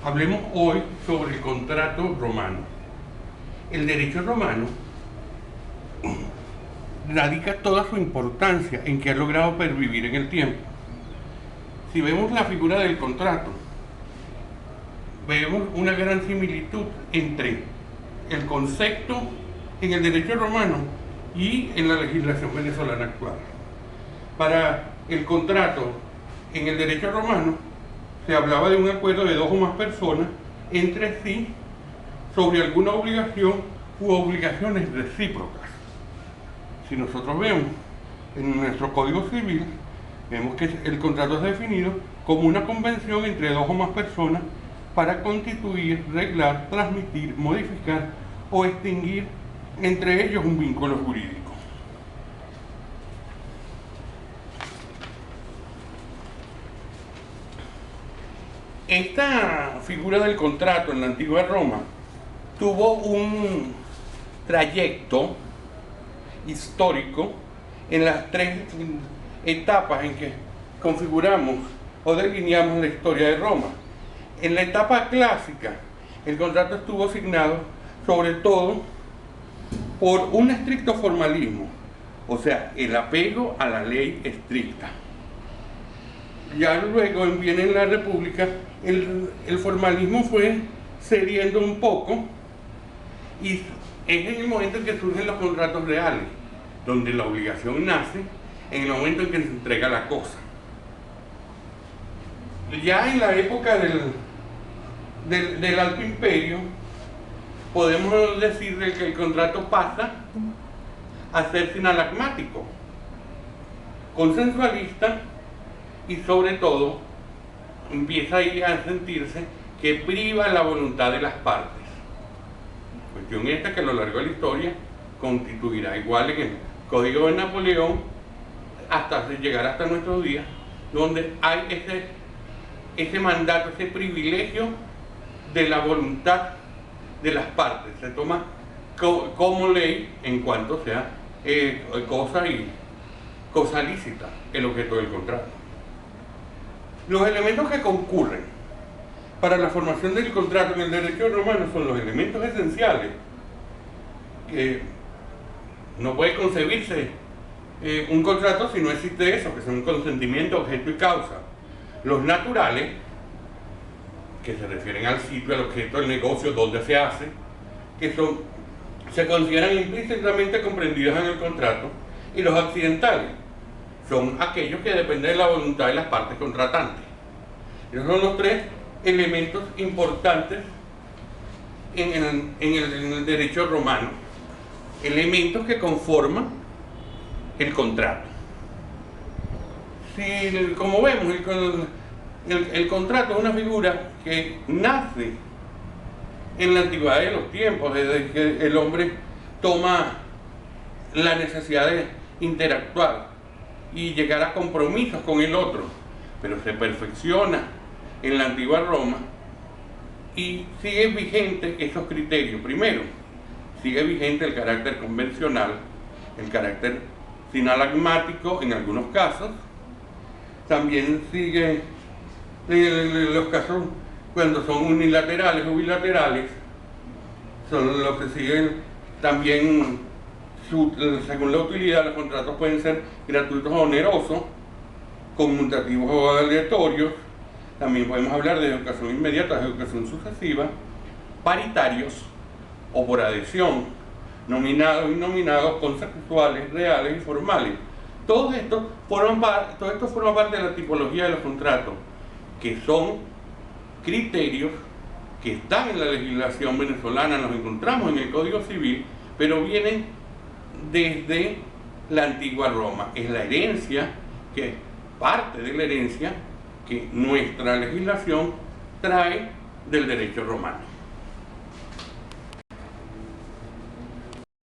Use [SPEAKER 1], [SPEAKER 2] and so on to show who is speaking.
[SPEAKER 1] Hablemos hoy sobre el contrato romano. El derecho romano radica toda su importancia en que ha logrado pervivir en el tiempo. Si vemos la figura del contrato, vemos una gran similitud entre el concepto en el derecho romano y en la legislación venezolana actual. Para el contrato en el derecho romano se hablaba de un acuerdo de dos o más personas entre sí sobre alguna obligación u obligaciones recíprocas. Si nosotros vemos en nuestro Código Civil, vemos que el contrato es definido como una convención entre dos o más personas para constituir, reglar, transmitir, modificar o extinguir entre ellos un vínculo jurídico. Esta figura del contrato en la antigua Roma tuvo un trayecto histórico en las tres etapas en que configuramos o delineamos la historia de Roma. En la etapa clásica, el contrato estuvo asignado sobre todo por un estricto formalismo, o sea, el apego a la ley estricta. Ya luego viene en la República, el formalismo fue cediendo un poco y es en el momento en que surgen los contratos reales, donde la obligación nace en el momento en que se entrega la cosa. Ya en la época del Alto Imperio, podemos decir que el contrato pasa a ser sinalagmático, consensualista y sobre todo empieza ahí a sentirse que priva la voluntad de las partes. Cuestión esta que a lo largo de la historia constituirá igual en el Código de Napoleón hasta llegar hasta nuestros días, donde hay ese mandato, ese privilegio de la voluntad de las partes. Se toma como ley en cuanto sea cosa lícita el objeto del contrato. Los elementos que concurren para la formación del contrato en el derecho romano son los elementos esenciales. No puede concebirse un contrato si no existe eso, que son consentimiento, objeto y causa. Los naturales, que se refieren al sitio, al objeto del negocio, donde se hace, que se consideran implícitamente comprendidos en el contrato, y los accidentales son aquellos que dependen de la voluntad de las partes contratantes. Esos son los tres elementos importantes en el derecho romano, elementos que conforman el contrato. Como vemos, el contrato es una figura que nace en la antigüedad de los tiempos, desde que el hombre toma la necesidad de interactuar y llegar a compromisos con el otro, pero se perfecciona en la antigua Roma y sigue vigente esos criterios. Primero, sigue vigente el carácter convencional, el carácter sinalagmático en algunos casos. También sigue los casos cuando son unilaterales o bilaterales, son los que siguen también, según la utilidad, los contratos pueden ser gratuitos o onerosos, conmutativos o aleatorios. También podemos hablar de educación inmediata, educación sucesiva, paritarios o por adhesión, nominados y nominados, consensuales, reales y formales. Todo esto forma parte de la tipología de los contratos, que son criterios que están en la legislación venezolana, los encontramos en el Código Civil, pero vienen desde la antigua Roma. Es la herencia, parte de la herencia que nuestra legislación trae del derecho romano.